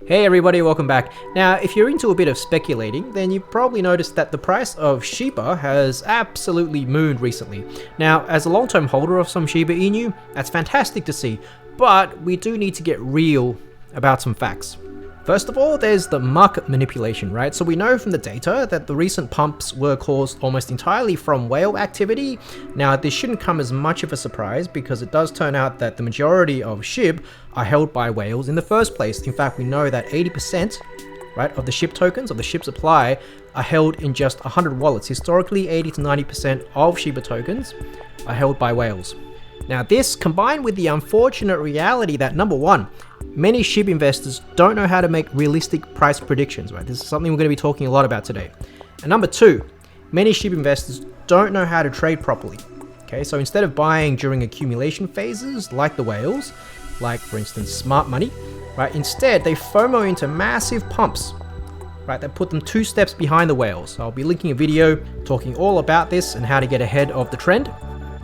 Hey everybody, welcome back. Now, if you're into a bit of speculating, then you've probably noticed that the price of Shiba has absolutely mooned recently. Now, as a long-term holder of some Shiba Inu, that's fantastic to see, but we do need to get real about some facts. First of all, there's the market manipulation, right? So we know from the data that the recent pumps were caused almost entirely from whale activity. Now, this shouldn't come as much of a surprise because it does turn out that the majority of SHIB are held by whales in the first place. In fact, we know that 80%, right, of the SHIB tokens, of the SHIB supply, are held in just 100 wallets. Historically, 80 to 90% of Shiba tokens are held by whales. Now, this combined with the unfortunate reality that number one, many SHIB investors don't know how to make realistic price predictions, right? This is something we're going to be talking a lot about today. And number two, many SHIB investors don't know how to trade properly. Okay, so instead of buying during accumulation phases like the whales, like for instance smart money, right? Instead, they FOMO into massive pumps, right? That put them 2 steps behind the whales. So I'll be linking a video talking all about this and how to get ahead of the trend.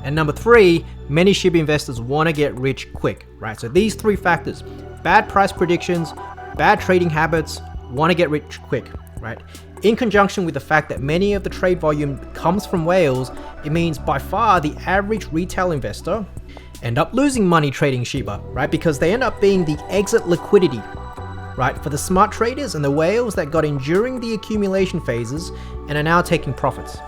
And number 3, many SHIB investors want to get rich quick, right? So these 3 factors, bad price predictions, bad trading habits, want to get rich quick, right? In conjunction with the fact that many of the trade volume comes from whales, it means by far the average retail investor end up losing money trading Shiba, right? Because they end up being the exit liquidity, right? For the smart traders and the whales that got in during the accumulation phases and are now taking profits.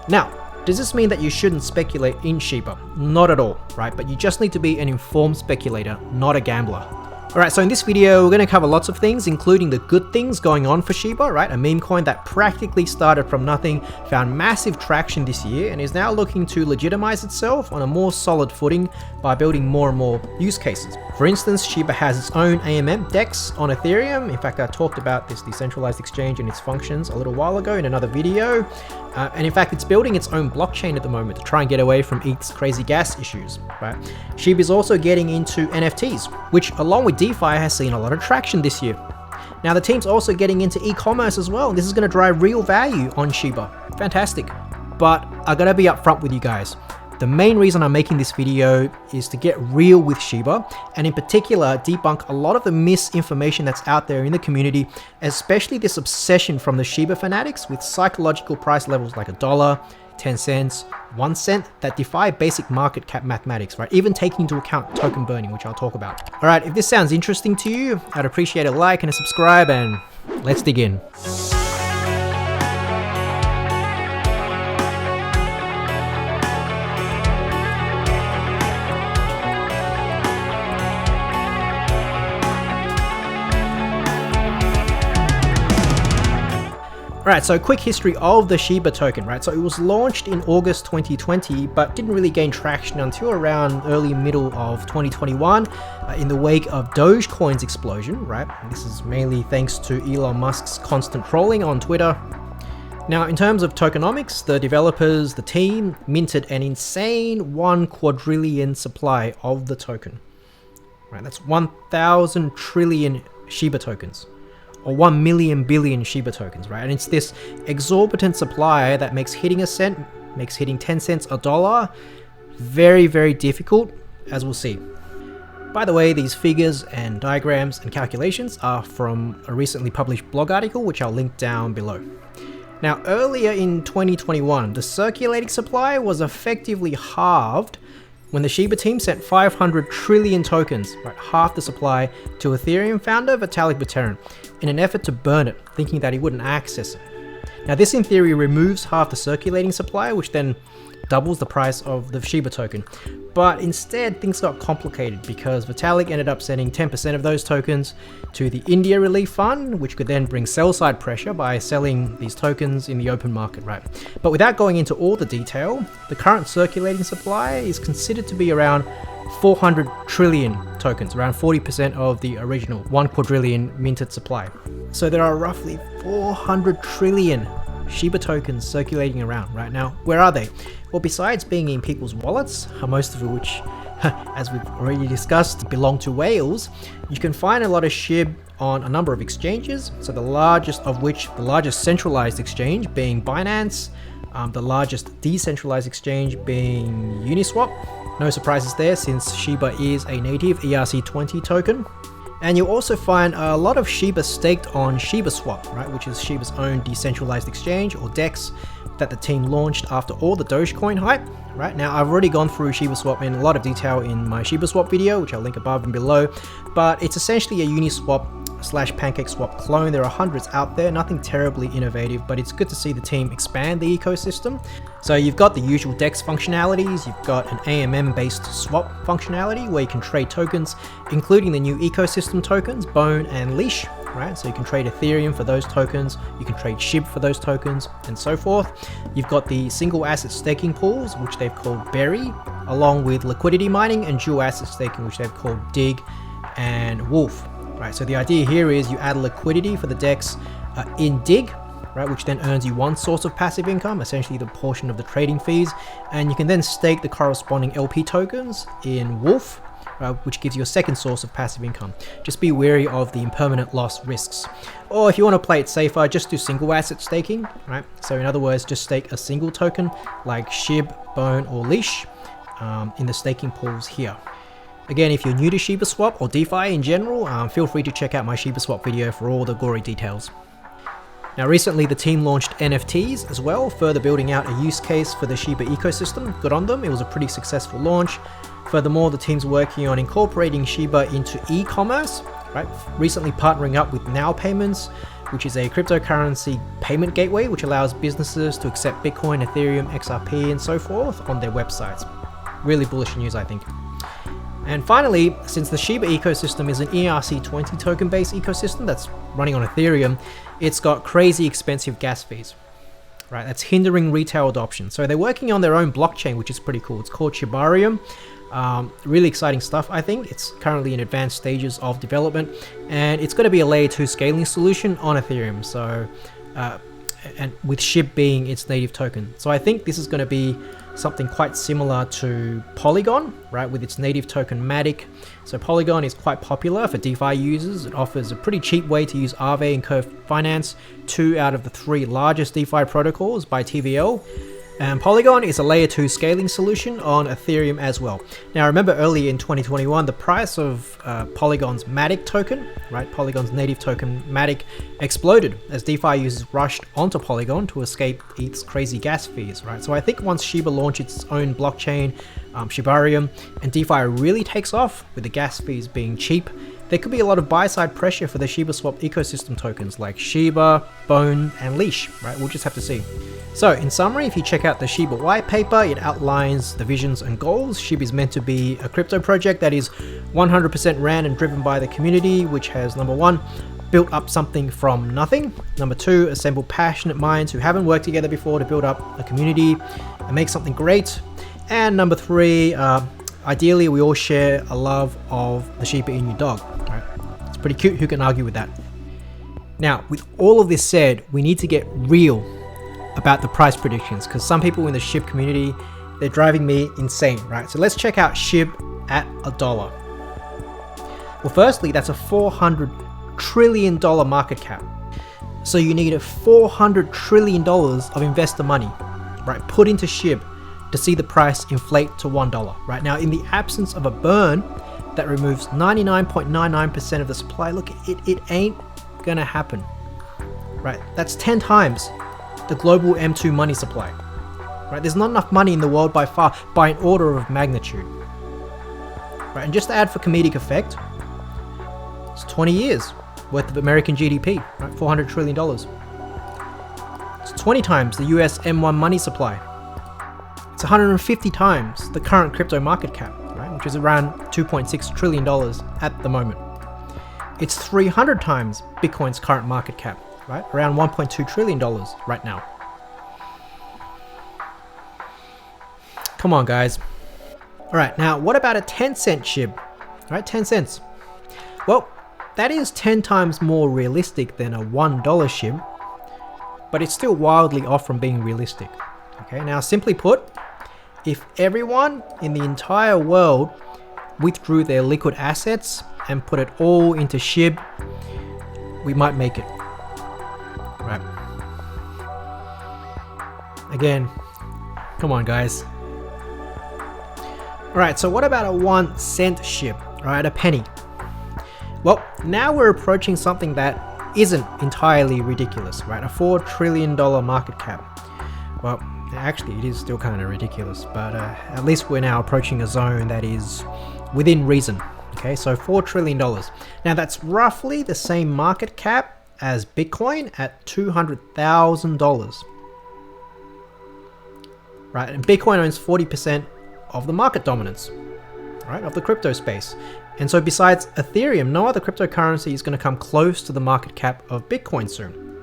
Now, does this mean that you shouldn't speculate in Shiba? Not at all, right? But you just need to be an informed speculator, not a gambler. Alright, so in this video, we're going to cover lots of things, including the good things going on for Shiba, right? A meme coin that practically started from nothing, found massive traction this year, and is now looking to legitimize itself on a more solid footing by building more and more use cases. For instance, Shiba has its own AMM DEX on Ethereum. In fact, I talked about this decentralized exchange and its functions a little while ago in another video. And in fact, it's building its own blockchain at the moment to try and get away from ETH's crazy gas issues, right? SHIB is also getting into NFTs, which along with DeFi has seen a lot of traction this year. Now the team's also getting into e-commerce as well. This is going to drive real value on Shiba. Fantastic. But I gotta be upfront with you guys. The main reason I'm making this video is to get real with Shiba, and in particular debunk a lot of the misinformation that's out there in the community, especially this obsession from the Shiba fanatics with psychological price levels like $1, 10 cents, 1 cent that defy basic market cap mathematics, right? Even taking into account token burning, which I'll talk about. All right, if this sounds interesting to you, I'd appreciate a like and a subscribe, and let's dig in. Alright, so quick history of the Shiba token, right? So it was launched in August 2020, but didn't really gain traction until around early middle of 2021 in the wake of Dogecoin's explosion, right? And this is mainly thanks to Elon Musk's constant trolling on Twitter. Now, in terms of tokenomics, the developers, the team, minted an insane 1 quadrillion supply of the token, right? That's 1,000 trillion Shiba tokens, or 1 million billion Shiba tokens, right? And it's this exorbitant supply that makes hitting a cent, makes hitting 10 cents, $1, very, very difficult, as we'll see. By the way, these figures and diagrams and calculations are from a recently published blog article, which I'll link down below. Now, earlier in 2021, the circulating supply was effectively halved when the Shiba team sent 500 trillion tokens, right, half the supply, to Ethereum founder Vitalik Buterin in an effort to burn it, thinking that he wouldn't access it. Now this in theory removes half the circulating supply, which then doubles the price of the Shiba token. But instead, things got complicated because Vitalik ended up sending 10% of those tokens to the India Relief Fund, which could then bring sell-side pressure by selling these tokens in the open market, right? But without going into all the detail, the current circulating supply is considered to be around 400 trillion tokens, around 40% of the original 1 quadrillion minted supply. So there are roughly 400 trillion Shiba tokens circulating around right now. Where are they? Well, besides being in people's wallets, most of which, as we've already discussed, belong to whales, you can find a lot of SHIB on a number of exchanges. So the largest centralized exchange being Binance, the largest decentralized exchange being Uniswap. No surprises there since Shiba is a native ERC20 token. And you'll also find a lot of Shiba staked on ShibaSwap, right, which is Shiba's own decentralized exchange, or DEX, that the team launched after all the Dogecoin hype. Right now, I've already gone through ShibaSwap in a lot of detail in my ShibaSwap video, which I'll link above and below, but it's essentially a Uniswap / PancakeSwap clone. There are hundreds out there, nothing terribly innovative, but it's good to see the team expand the ecosystem. So you've got the usual DEX functionalities, you've got an AMM based swap functionality where you can trade tokens, including the new ecosystem tokens, Bone and Leash, right? So you can trade Ethereum for those tokens, you can trade SHIB for those tokens, and so forth. You've got the single asset staking pools, which they've called Berry, along with liquidity mining and dual asset staking, which they've called Dig and Wolf. Right, so the idea here is you add liquidity for the DEX in Dig, right, which then earns you one source of passive income, essentially the portion of the trading fees, and you can then stake the corresponding LP tokens in Wolf, which gives you a second source of passive income. Just be wary of the impermanent loss risks. Or if you want to play it safer, just do single asset staking, right? So in other words, just stake a single token like SHIB, Bone, or Leash in the staking pools here. Again, if you're new to ShibaSwap or DeFi in general, feel free to check out my ShibaSwap video for all the gory details. Now recently the team launched NFTs as well, further building out a use case for the Shiba ecosystem. Good on them, it was a pretty successful launch. Furthermore, the team's working on incorporating Shiba into e-commerce, right? Recently partnering up with Now Payments, which is a cryptocurrency payment gateway which allows businesses to accept Bitcoin, Ethereum, XRP, and so forth on their websites. Really bullish news, I think. And finally, since the Shiba ecosystem is an ERC20 token based ecosystem that's running on Ethereum, it's got crazy expensive gas fees, right? That's hindering retail adoption. So they're working on their own blockchain, which is pretty cool. It's called Shibarium. Really exciting stuff, I think. It's currently in advanced stages of development, and it's going to be a layer 2 scaling solution on Ethereum. So, and with SHIB being its native token. So I think this is going to be something quite similar to Polygon, right, with its native token Matic. So Polygon is quite popular for DeFi users. It offers a pretty cheap way to use Aave and Curve Finance, 2 out of the 3 largest DeFi protocols by TVL. And Polygon is a layer 2 scaling solution on Ethereum as well. Now remember earlier in 2021, the price of Polygon's Matic token, right, Polygon's native token Matic, exploded as DeFi users rushed onto Polygon to escape its crazy gas fees, right? So I think once Shiba launches its own blockchain, Shibarium, and DeFi really takes off with the gas fees being cheap, there could be a lot of buy-side pressure for the ShibaSwap ecosystem tokens like Shiba, Bone, and Leash, right? We'll just have to see. So in summary, if you check out the Shiba white paper, it outlines the visions and goals. Shiba is meant to be a crypto project that is 100% ran and driven by the community, which has, number 1, built up something from nothing. Number 2, assemble passionate minds who haven't worked together before to build up a community and make something great. And number 3, ideally we all share a love of the Shiba Inu dog, right? It's pretty cute, who can argue with that? Now, with all of this said, we need to get real about the price predictions, because some people in the SHIB community, they're driving me insane, right? So let's check out SHIB at $1. Well, firstly, that's a $400 trillion market cap. So you need a $400 trillion of investor money, right, put into SHIB to see the price inflate to $1, right? Now, in the absence of a burn that removes 99.99% of the supply, look, it ain't gonna happen, right? That's 10 times the global M2 money supply, right? There's not enough money in the world by far, by an order of magnitude, right? And just to add for comedic effect, it's 20 years worth of American GDP, right? $400 trillion. It's 20 times the US M1 money supply. It's 150 times the current crypto market cap, right? Which is around $2.6 trillion at the moment. It's 300 times Bitcoin's current market cap, right? Around $1.2 trillion right now. Come on, guys. All right, now what about a 10-cent SHIB, right? 10 cents. Well, that is 10 times more realistic than a $1 SHIB, but it's still wildly off from being realistic. Okay, now simply put, if everyone in the entire world withdrew their liquid assets and put it all into SHIB, we might make it. Right. Again, come on, guys. Alright, so what about a 1 cent SHIB, right? A penny. Well, now we're approaching something that isn't entirely ridiculous, right? A $4 trillion market cap. Well, actually it is still kind of ridiculous, but at least we're now approaching a zone that is within reason. Okay, so $4 trillion. Now that's roughly the same market cap as Bitcoin at $200,000. Right, and Bitcoin owns 40% of the market dominance, right, of the crypto space. And so besides Ethereum, no other cryptocurrency is going to come close to the market cap of Bitcoin soon.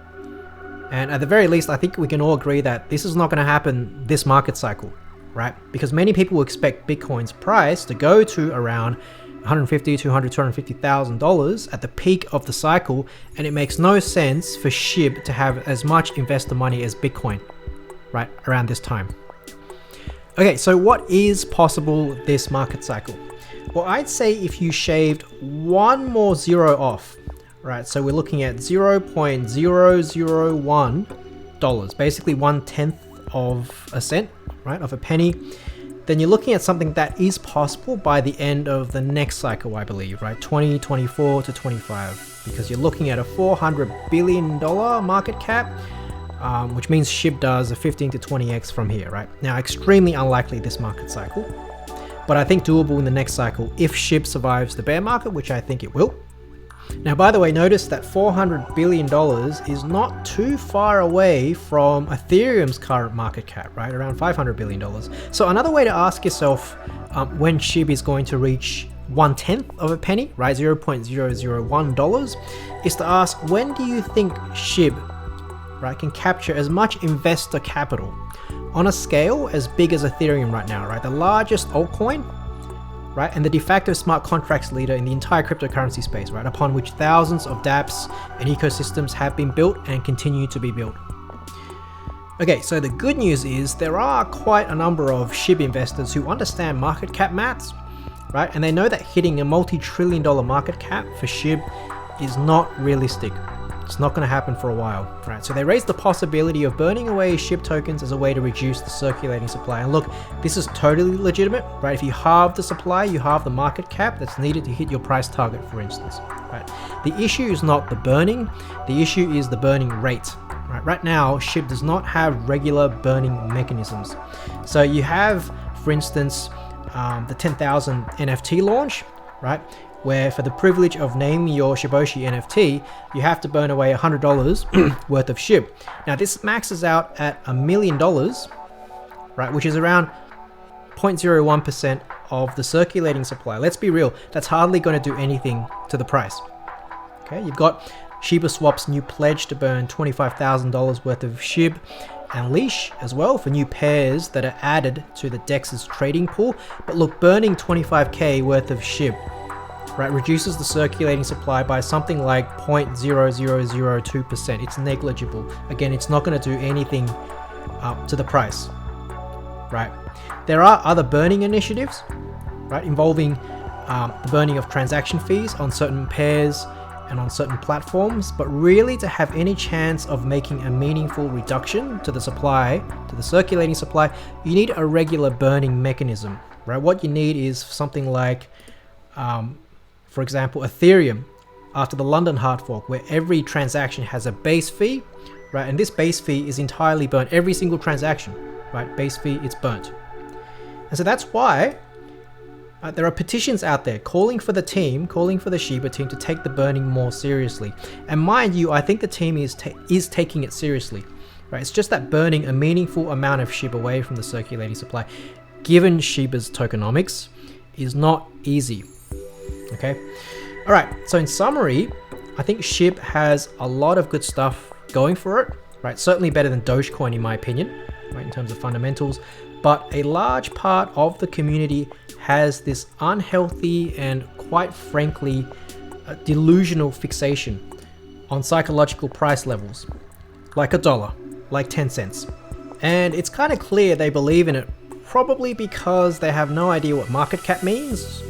And at the very least, I think we can all agree that this is not going to happen this market cycle, right? Because many people expect Bitcoin's price to go to around $150,000, $200,000, $250,000 at the peak of the cycle, and it makes no sense for SHIB to have as much investor money as Bitcoin, right, around this time. Okay, so what is possible this market cycle? Well, I'd say if you shaved one more zero off, right, so we're looking at $0.001, basically 1/10 of a cent, right, of a penny, then you're looking at something that is possible by the end of the next cycle, I believe, right, 2024 to 25, because you're looking at a $400 billion market cap, which means SHIB does a 15 to 20x from here, right? Now, extremely unlikely this market cycle, but I think doable in the next cycle if SHIB survives the bear market, which I think it will. Now, by the way, notice that $400 billion is not too far away from Ethereum's current market cap, right? Around $500 billion. So another way to ask yourself when SHIB is going to reach 1/10 of a penny, right? $0.001 is to ask, when do you think SHIB, right, can capture as much investor capital on a scale as big as Ethereum right now, right? The largest altcoin, right? And the de facto smart contracts leader in the entire cryptocurrency space, right? Upon which thousands of dApps and ecosystems have been built and continue to be built. Okay, so the good news is there are quite a number of SHIB investors who understand market cap maths, right? And they know that hitting a multi-trillion dollar market cap for SHIB is not realistic. It's not going to happen for a while, right? So they raised the possibility of burning away SHIB tokens as a way to reduce the circulating supply. And look, this is totally legitimate, right? If you halve the supply, you halve the market cap that's needed to hit your price target, for instance, right? The issue is not the burning, the issue is the burning rate, right? Right now, SHIB does not have regular burning mechanisms. So you have, for instance, the 10,000 NFT launch, right? Where for the privilege of naming your Shiboshi NFT, you have to burn away $100 worth of SHIB. Now this maxes out at $1 million, right, which is around 0.01% of the circulating supply. Let's be real, that's hardly going to do anything to the price. Okay, you've got ShibaSwap's new pledge to burn $25,000 worth of SHIB, and Leash as well for new pairs that are added to the DEXs trading pool. But look, burning 25k worth of SHIB, right, reduces the circulating supply by something like 0.0002%. It's negligible. Again, it's not going to do anything to the price, right? There are other burning initiatives, right, involving the burning of transaction fees on certain pairs and on certain platforms, but really to have any chance of making a meaningful reduction to the supply, to the circulating supply, you need a regular burning mechanism, right? What you need is something like, for example, Ethereum after the London hard fork, where every transaction has a base fee, right? And this base fee is entirely burnt. Every single transaction, right? Base fee, it's burnt. And so that's why there are petitions out there calling for the Shiba team to take the burning more seriously. And mind you, I think the team is taking it seriously, right? It's just that burning a meaningful amount of SHIB away from the circulating supply, given Shiba's tokenomics, is not easy. Okay, all right, so in summary, I think SHIB has a lot of good stuff going for it, right? Certainly better than Dogecoin in my opinion, right, in terms of fundamentals, but a large part of the community has this unhealthy and quite frankly delusional fixation on psychological price levels, like $1, like 10 cents. And it's kind of clear they believe in it, probably because they have no idea what market cap means,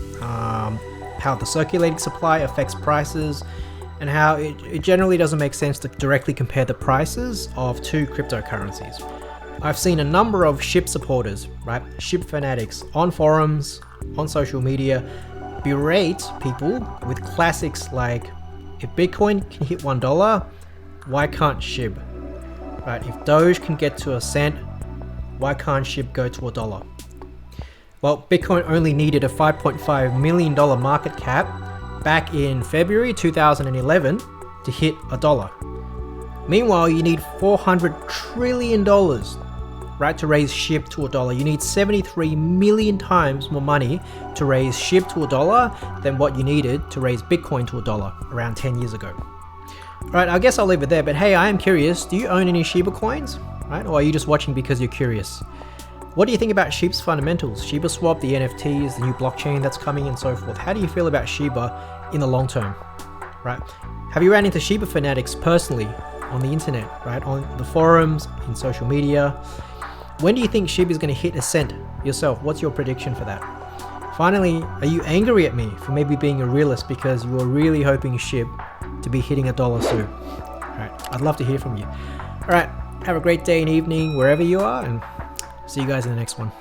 how the circulating supply affects prices, and how it generally doesn't make sense to directly compare the prices of two cryptocurrencies. I've seen a number of SHIB supporters, right, SHIB fanatics on forums, on social media, berate people with classics like, if Bitcoin can hit $1, why can't SHIB? Right, if Doge can get to a cent, why can't SHIB go to $1? Well, Bitcoin only needed a $5.5 million market cap back in February 2011 to hit $1. Meanwhile, you need $400 trillion, right, to raise SHIB to $1. You need 73 million times more money to raise SHIB to $1 than what you needed to raise Bitcoin to $1 around 10 years ago. Right, I guess I'll leave it there, but hey, I am curious, do you own any Shiba coins? Right, or are you just watching because you're curious? What do you think about SHIB's fundamentals? ShibaSwap, the NFTs, the new blockchain that's coming and so forth. How do you feel about Shiba in the long term? Right? Have you ran into Shiba fanatics personally on the internet, right? On the forums, in social media? When do you think SHIB is going to hit a cent yourself? What's your prediction for that? Finally, are you angry at me for maybe being a realist because you were really hoping SHIB to be hitting $1 soon? Alright, I'd love to hear from you. Alright, have a great day and evening wherever you are, and see you guys in the next one.